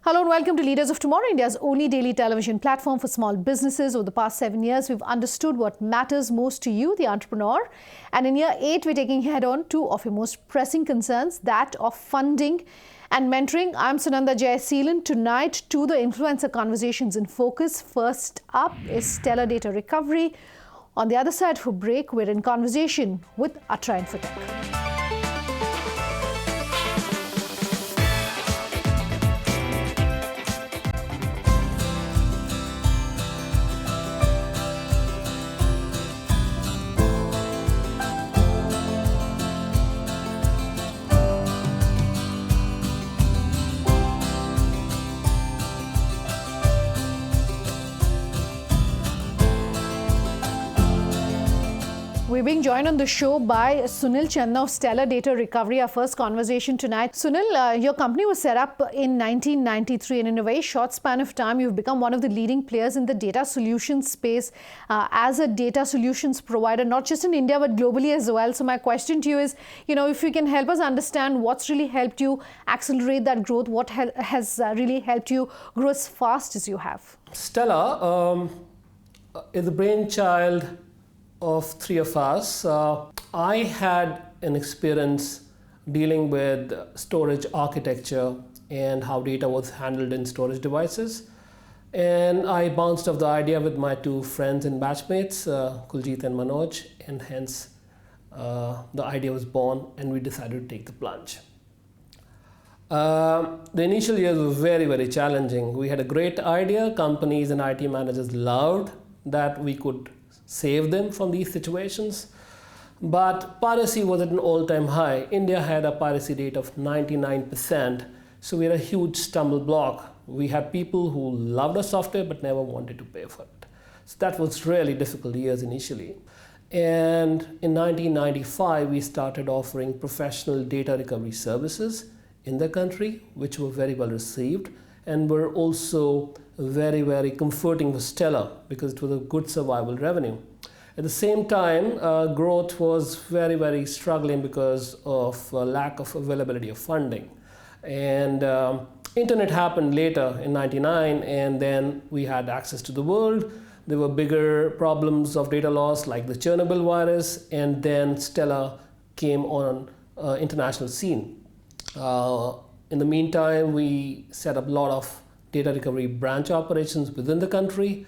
Hello and welcome to Leaders of Tomorrow, India's only daily television platform for small businesses. Over the past 7 years, we've understood what matters most to you, the entrepreneur. And in year 8, we're taking head on two of your most pressing concerns, that of funding and mentoring. I'm Sunanda Jayaseelan. Tonight, the influencer conversations in focus. First up is stellar data recovery. On the other side, for break, we're in conversation with Attra Infotech. We're being joined on the show by Sunil Chandna of Stellar Data Recovery, our first conversation tonight. Sunil, your company was set up in 1993, and in a very short span of time, you've become one of the leading players in the data solutions space as a data solutions provider, not just in India, but globally as well. So my question to you is, if you can help us understand what's really helped you accelerate that growth, what has really helped you grow as fast as you have? Stellar is the brainchild of three of us. I had an experience dealing with storage architecture and how data was handled in storage devices. And I bounced off the idea with my two friends and batchmates, Kuljit and Manoj, and hence the idea was born and we decided to take the plunge. The initial years were very, very challenging. We had a great idea. Companies and IT managers loved that we could save them from these situations. But piracy was at an all-time high. India had a piracy rate of 99%, so we had a huge stumble block. We had people who loved our software but never wanted to pay for it. So that was really difficult years initially. And in 1995, we started offering professional data recovery services in the country, which were very well received and were also very, very comforting for Stellar because it was a good survival revenue. At the same time, growth was very, very struggling because of lack of availability of funding. And internet happened later in '99, and then we had access to the world. There were bigger problems of data loss like the Chernobyl virus, and then Stellar came on international scene. In the meantime, we set up a lot of data recovery branch operations within the country.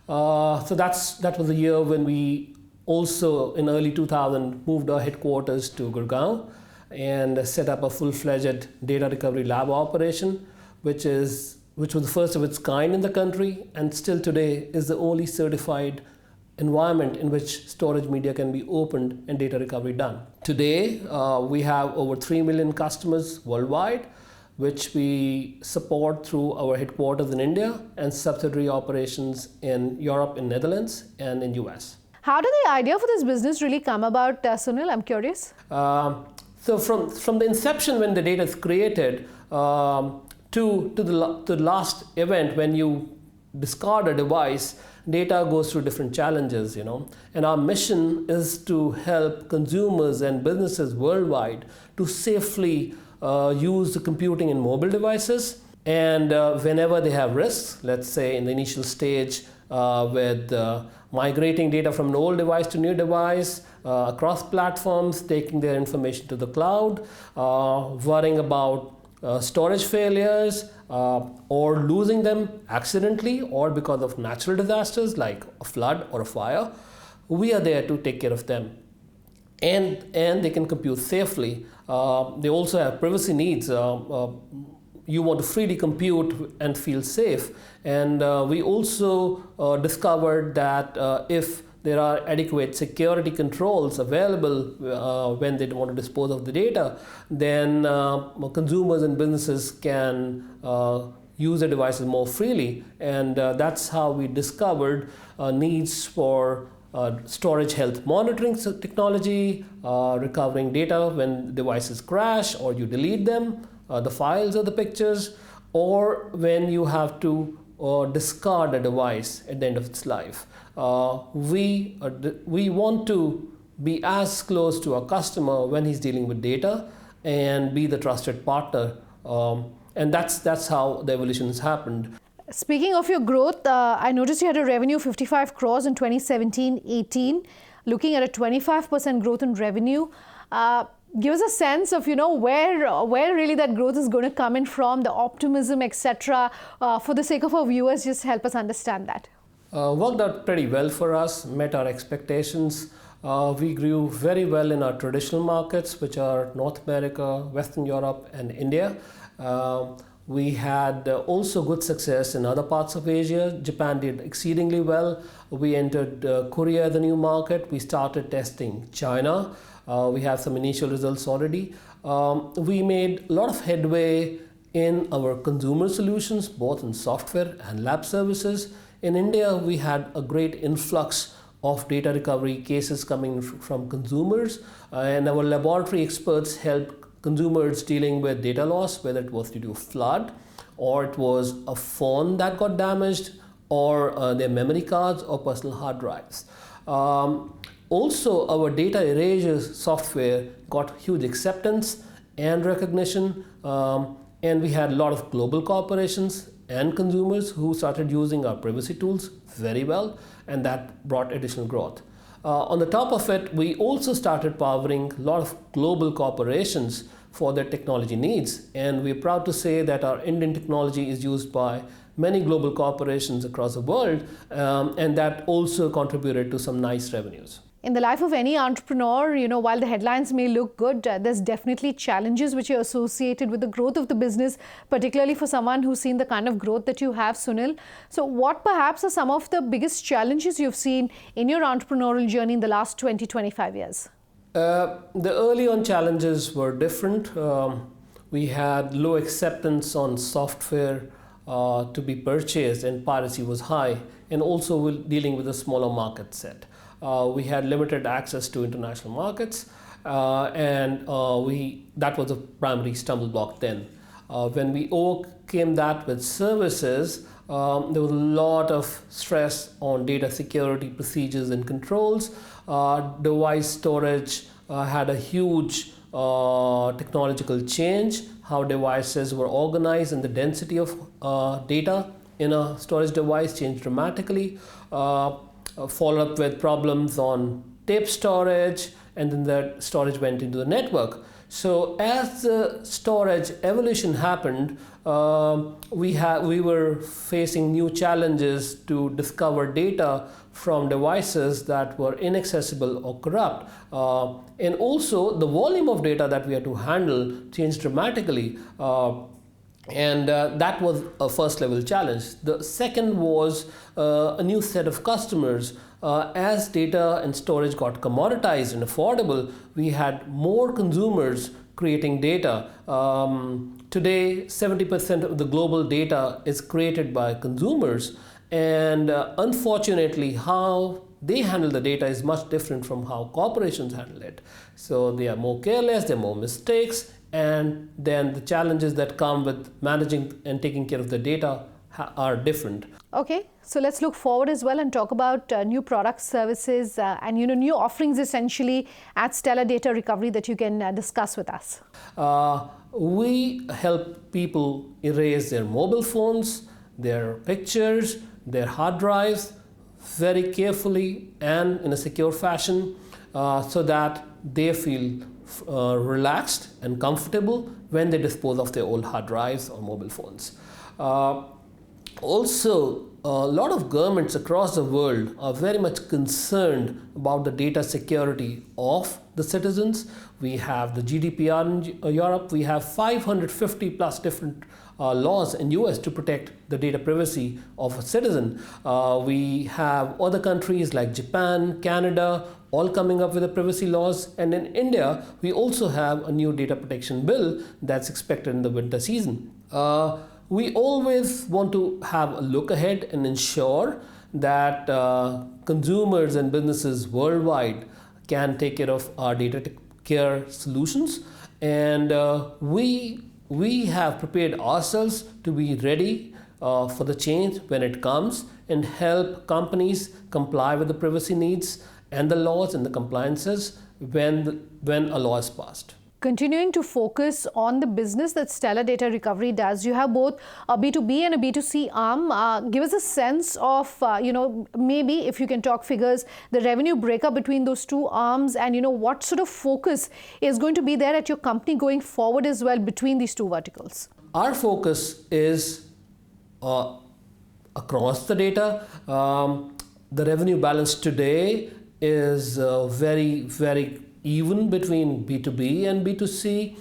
So that was the year when we also, in early 2000, moved our headquarters to Gurgaon and set up a full-fledged data recovery lab operation, which was the first of its kind in the country, and still today is the only certified environment in which storage media can be opened and data recovery done. Today, we have over 3 million customers worldwide, which we support through our headquarters in India and subsidiary operations in Europe, in Netherlands, and in US. How did the idea for this business really come about, Sunil? I'm curious. So from the inception when the data is created to the last event when you discard a device, data goes through different challenges, And our mission is to help consumers and businesses worldwide to safely use the computing in mobile devices, and whenever they have risks, let's say in the initial stage with migrating data from an old device to new device, across platforms, taking their information to the cloud, worrying about storage failures or losing them accidentally or because of natural disasters like a flood or a fire, we are there to take care of them. And they can compute safely. They also have privacy needs. You want to freely compute and feel safe. And we also discovered that if there are adequate security controls available when they want to dispose of the data, then consumers and businesses can use the devices more freely. And that's how we discovered needs for storage health monitoring technology, recovering data when devices crash or you delete them, the files or the pictures, or when you have to discard a device at the end of its life. We want to be as close to our customer when he's dealing with data and be the trusted partner. And that's how the evolution has happened. Speaking of your growth, I noticed you had a revenue of 55 crores in 2017-18, looking at a 25% growth in revenue. Give us a sense of, where really that growth is going to come in from, the optimism, etc. For the sake of our viewers, just help us understand that. Worked out pretty well for us, met our expectations. We grew very well in our traditional markets, which are North America, Western Europe, and India. We had also good success in other parts of Asia. Japan did exceedingly well. We entered Korea, the new market. We started testing China. We have some initial results already. We made a lot of headway in our consumer solutions, both in software and lab services. In India, we had a great influx of data recovery cases coming from consumers, and our laboratory experts helped consumers dealing with data loss, whether it was due to flood, or it was a phone that got damaged, or their memory cards or personal hard drives. Also, our data erasure software got huge acceptance and recognition, and we had a lot of global corporations and consumers who started using our privacy tools very well, and that brought additional growth. On the top of it, we also started powering a lot of global corporations for their technology needs, and we're proud to say that our Indian technology is used by many global corporations across the world, and that also contributed to some nice revenues. In the life of any entrepreneur, while the headlines may look good, there's definitely challenges which are associated with the growth of the business, particularly for someone who's seen the kind of growth that you have, Sunil. So what perhaps are some of the biggest challenges you've seen in your entrepreneurial journey in the last 20-25 years? The early on challenges were different. We had low acceptance on software to be purchased, and piracy was high, and also dealing with a smaller market set. We had limited access to international markets, and that was a primary stumble block then. When we overcame that with services, there was a lot of stress on data security procedures and controls. Device storage had a huge technological change, how devices were organized, and the density of data in a storage device changed dramatically. Followed up with problems on tape storage, and then the storage went into the network. So as the storage evolution happened, we were facing new challenges to discover data from devices that were inaccessible or corrupt. And also the volume of data that we had to handle changed dramatically. And that was a first level challenge. The second was a new set of customers. As data and storage got commoditized and affordable, we had more consumers creating data. Today, 70% of the global data is created by consumers, and unfortunately, how they handle the data is much different from how corporations handle it. So they are more careless, there are more mistakes, and then the challenges that come with managing and taking care of the data are different. Okay, so let's look forward as well and talk about new products, services, and new offerings essentially at Stellar Data Recovery that you can discuss with us. We help people erase their mobile phones, their pictures, their hard drives very carefully and in a secure fashion, so that they feel relaxed and comfortable when they dispose of their old hard drives or mobile phones. Also, a lot of governments across the world are very much concerned about the data security of the citizens. We have the GDPR in Europe. We have 550 plus different laws in US to protect the data privacy of a citizen. We have other countries like Japan, Canada, all coming up with the privacy laws. And in India, we also have a new data protection bill that's expected in the winter season. We always want to have a look ahead and ensure that consumers and businesses worldwide can take care of our data care solutions, and we have prepared ourselves to be ready for the change when it comes and help companies comply with the privacy needs and the laws and the compliances when a law is passed. Continuing to focus on the business that Stellar Data Recovery does, you have both a B2B and a B2C arm. Give us a sense of, maybe if you can talk figures, the revenue breakup between those two arms, and what sort of focus is going to be there at your company going forward as well between these two verticals. Our focus is across the data. The revenue balance today is very, very even between B2B and B2C.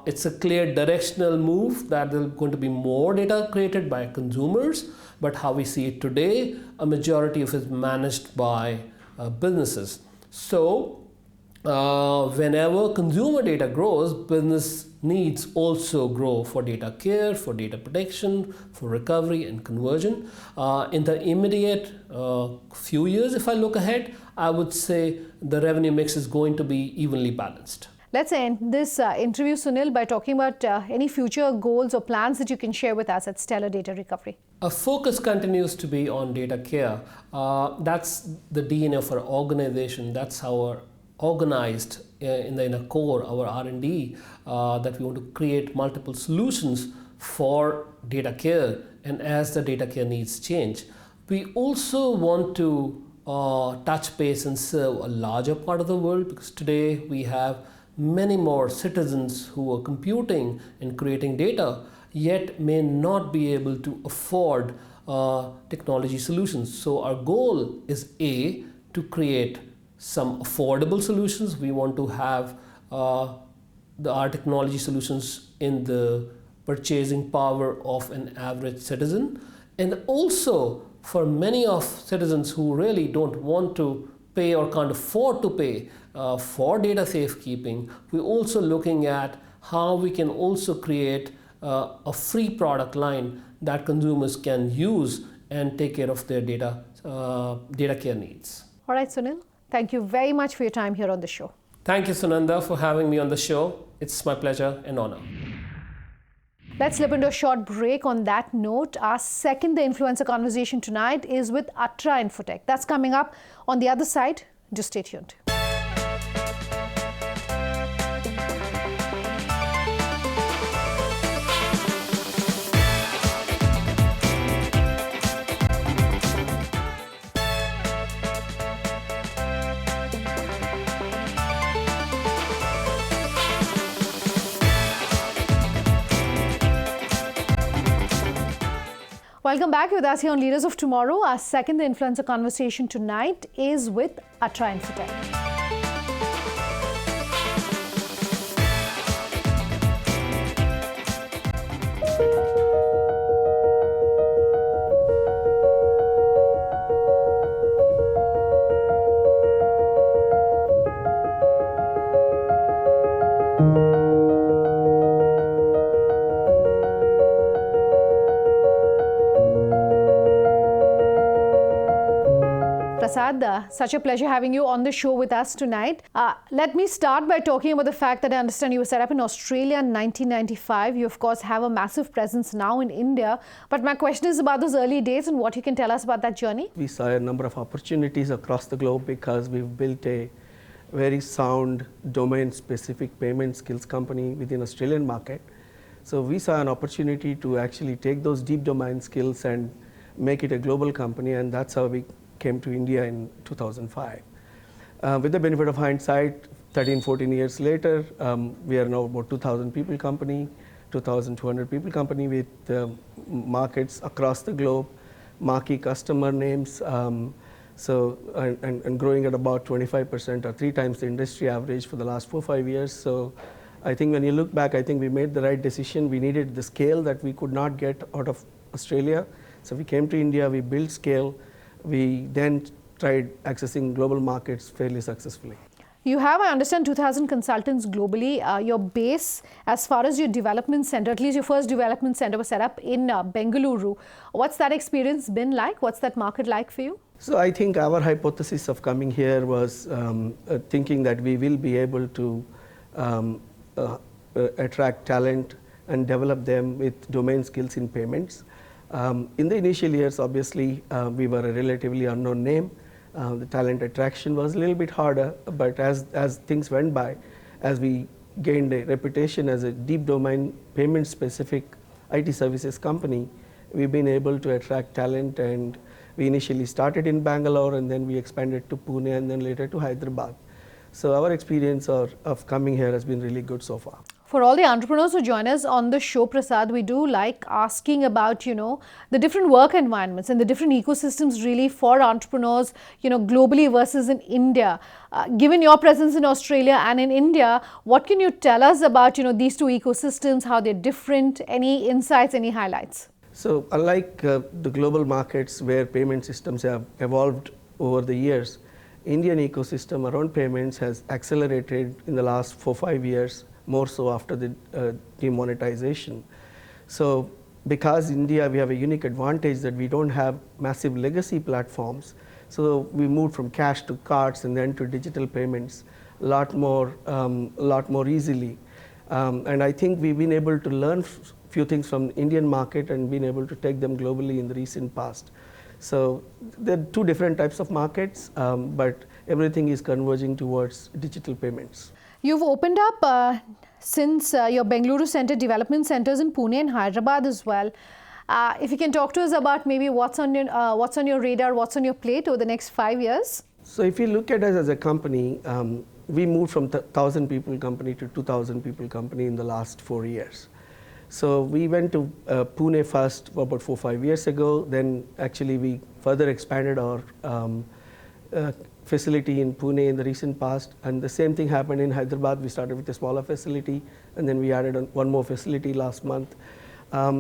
It's a clear directional move that there's going to be more data created by consumers, but how we see it today, a majority of it is managed by businesses. So whenever consumer data grows, business needs also grow for data care, for data protection, for recovery and conversion. In the immediate few years, if I look ahead, I would say the revenue mix is going to be evenly balanced. Let's end this interview, Sunil, by talking about any future goals or plans that you can share with us at Stellar Data Recovery. Our focus continues to be on data care. That's the DNA of our organization. That's how we're organized in the core, our R&D, that we want to create multiple solutions for data care, and as the data care needs change. We also want to touch base and serve a larger part of the world, because today we have many more citizens who are computing and creating data, yet may not be able to afford technology solutions. So our goal is to create some affordable solutions. We want to have our technology solutions in the purchasing power of an average citizen, and also for many of citizens who really don't want to pay or can't afford to pay for data safekeeping, we're also looking at how we can also create a free product line that consumers can use and take care of their data care needs. All right, Sunil, thank you very much for your time here on the show. Thank you, Sunanda, for having me on the show. It's my pleasure and honor. Let's slip into a short break on that note. Our second The Influencer conversation tonight is with Attra Infotech. That's coming up on the other side. Just stay tuned. Welcome back. With us here on Leaders of Tomorrow. Our second The Influencer conversation tonight is with Attra Infotech. Prasad, such a pleasure having you on the show with us tonight. Let me start by talking about the fact that I understand you were set up in Australia in 1995. You, of course, have a massive presence now in India. But my question is about those early days and what you can tell us about that journey. We saw a number of opportunities across the globe because we've built a very sound domain-specific payment skills company within the Australian market. So we saw an opportunity to actually take those deep domain skills and make it a global company, and that's how we came to India in 2005. With the benefit of hindsight, 13, 14 years later, we are now about 2,000 people company, 2,200 people company with markets across the globe, marquee customer names, and growing at about 25% or 3 times the industry average for the last 4-5 years. So I think when you look back, I think we made the right decision. We needed the scale that we could not get out of Australia. So we came to India, we built scale. We then tried accessing global markets fairly successfully. You have, I understand, 2,000 consultants globally. Your base, as far as your development center, at least your first development center was set up in Bengaluru. What's that experience been like? What's that market like for you? So I think our hypothesis of coming here was thinking that we will be able to attract talent and develop them with domain skills in payments. In the initial years, obviously, we were a relatively unknown name. The talent attraction was a little bit harder, but as things went by, as we gained a reputation as a deep domain payment specific IT services company, we've been able to attract talent, and we initially started in Bangalore and then we expanded to Pune and then later to Hyderabad. So our experience of coming here has been really good so far. For all the entrepreneurs who join us on the show, Prasad, we do like asking about, the different work environments and the different ecosystems really for entrepreneurs, globally versus in India. Given your presence in Australia and in India, what can you tell us about, these two ecosystems, how they're different, any insights, any highlights? So unlike the global markets where payment systems have evolved over the years, Indian ecosystem around payments has accelerated in the last 4-5 years, more so after the demonetization. So because India, we have a unique advantage that we don't have massive legacy platforms. So we moved from cash to cards and then to digital payments a lot more easily. And I think we've been able to learn few things from the Indian market and been able to take them globally in the recent past. So there are two different types of markets, but everything is converging towards digital payments. You've opened up since your Bengaluru Center development centers in Pune and Hyderabad as well. If you can talk to us about maybe what's on your radar, what's on your plate over the next 5 years. So if you look at us as a company, we moved from 1,000 people company to 2,000 people company in the last 4 years. So we went to Pune first about 4-5 years ago. Then actually we further expanded our facility in Pune in the recent past, and the same thing happened in Hyderabad. We started with a smaller facility and then we added one more facility last month.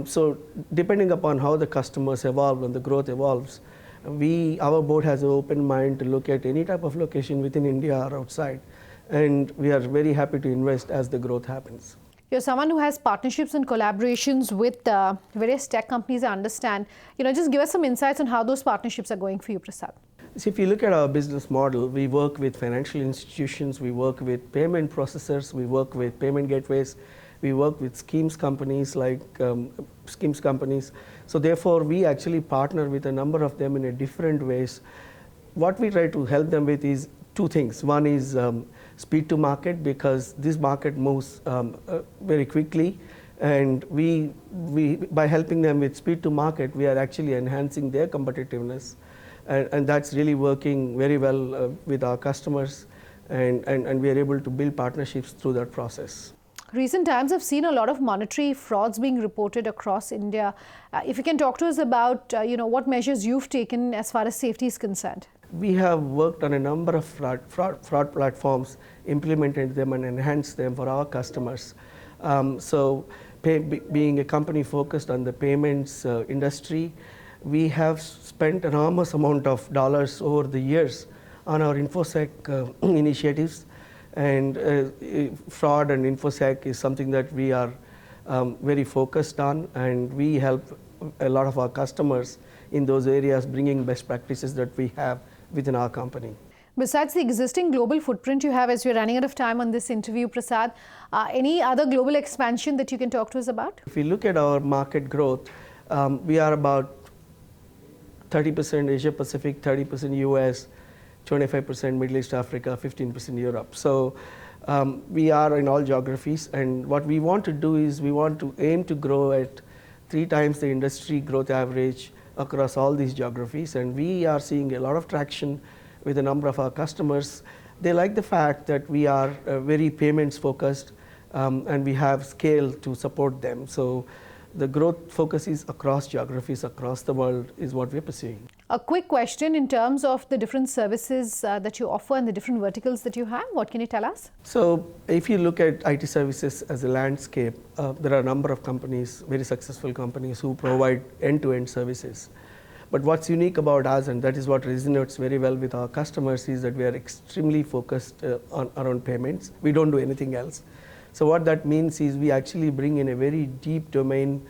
So depending upon how the customers evolve and the growth evolves, our board has an open mind to look at any type of location within India or outside, and we are very happy to invest as the growth happens. You're someone who has partnerships and collaborations with various tech companies, I understand. Just give us some insights on how those partnerships are going for you, Prasad. So if you look at our business model, we work with financial institutions, we work with payment processors, we work with payment gateways, we work with schemes companies like schemes companies. So therefore, we actually partner with a number of them in a different ways. What we try to help them with is two things. One is speed to market, because this market moves very quickly, and we by helping them with speed to market, we are actually enhancing their competitiveness, and that's really working very well with our customers, and we are able to build partnerships through that process. Recent times have seen a lot of monetary frauds being reported across India. If you can talk to us about what measures you've taken as far as safety is concerned. We have worked on a number of fraud platforms, implemented them and enhanced them for our customers. Being a company focused on the payments industry, we have spent enormous amount of dollars over the years on our InfoSec initiatives, and fraud and InfoSec is something that we are very focused on, and we help a lot of our customers in those areas, bringing best practices that we have within our company. Besides the existing global footprint you have, as we're running out of time on this interview, Prasad, any other global expansion that you can talk to us about? If you look at our market growth, we are about 30% Asia Pacific, 30% US, 25% Middle East Africa, 15% Europe. So we are in all geographies, and what we want to do is we want to aim to grow at 3 times the industry growth average across all these geographies, and we are seeing a lot of traction with a number of our customers. They like the fact that we are very payments focused, and we have scale to support them. So the growth focus is across geographies, across the world is what we're pursuing. A quick question in terms of the different services that you offer and the different verticals that you have. What can you tell us? So if you look at IT services as a landscape, there are a number of companies, very successful companies, who provide end-to-end services. But what's unique about us, and that is what resonates very well with our customers, is that we are extremely focused around payments. We don't do anything else. So what that means is we actually bring in a very deep domain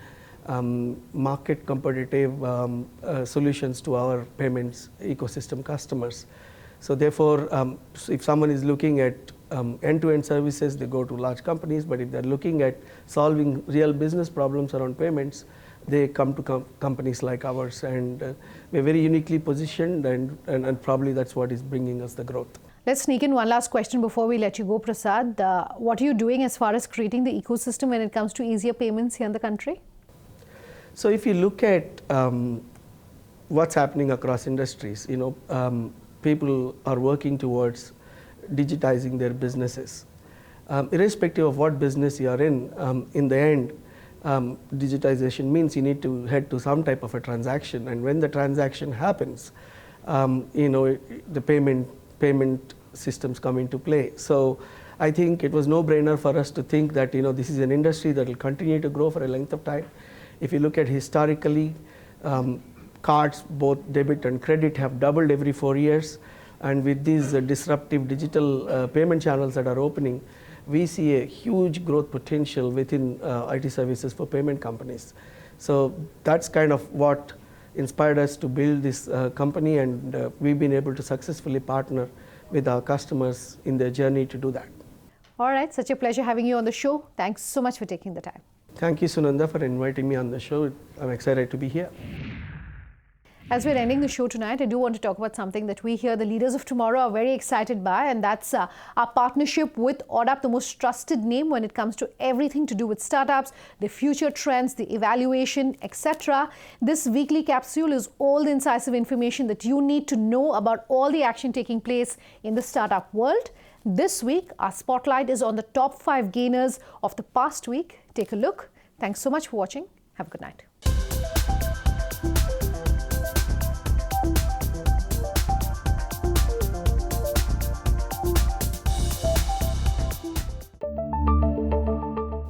market competitive solutions to our payments ecosystem customers. So therefore, if someone is looking at end-to-end services, they go to large companies, but if they're looking at solving real business problems around payments, they come to companies like ours, and we're very uniquely positioned, and probably that's what is bringing us the growth. Let's sneak in one last question before we let you go, Prasad. What are you doing as far as creating the ecosystem when it comes to easier payments here in the country? So if you look at what's happening across industries, people are working towards digitizing their businesses. Irrespective of what business you are in the end, digitization means you need to head to some type of a transaction, and when the transaction happens, the payment systems come into play. So I think it was no-brainer for us to think that this is an industry that will continue to grow for a length of time. If you look at historically, cards, both debit and credit, have doubled every 4 years, and with these disruptive digital payment channels that are opening, we see a huge growth potential within IT services for payment companies. So that's kind of what inspired us to build this company, and we've been able to successfully partner with our customers in their journey to do that. All right, such a pleasure having you on the show. Thanks so much for taking the time. Thank you, Sunanda, for inviting me on the show. I'm excited to be here. As we're ending the show tonight, I do want to talk about something that we here, the leaders of tomorrow, are very excited by, and that's our partnership with Attar, the most trusted name when it comes to everything to do with startups, the future trends, the evaluation, etc. This weekly capsule is all the incisive information that you need to know about all the action taking place in the startup world. This week, our spotlight is on the top 5 gainers of the past week. Take a look. Thanks so much for watching. Have a good night.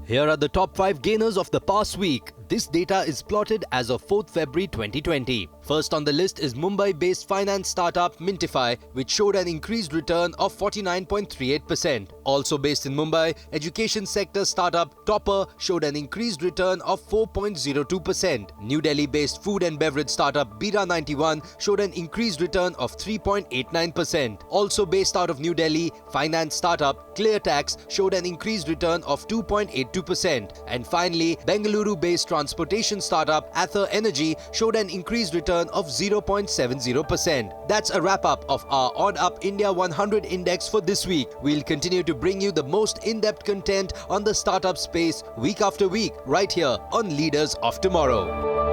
Here are the top 5 gainers of the past week. This data is plotted as of 4th February 2020. First on the list is Mumbai-based finance startup Mintify, which showed an increased return of 49.38%. Also based in Mumbai, education sector startup Topper showed an increased return of 4.02%. New Delhi-based food and beverage startup Bira 91 showed an increased return of 3.89%. Also based out of New Delhi, finance startup ClearTax showed an increased return of 2.82%. And finally, Bengaluru-based transportation startup Attar Energy showed an increased return of 0.70%. That's a wrap-up of our On Up India 100 Index for this week. We'll continue to bring you the most in-depth content on the startup space week after week, right here on Leaders of Tomorrow.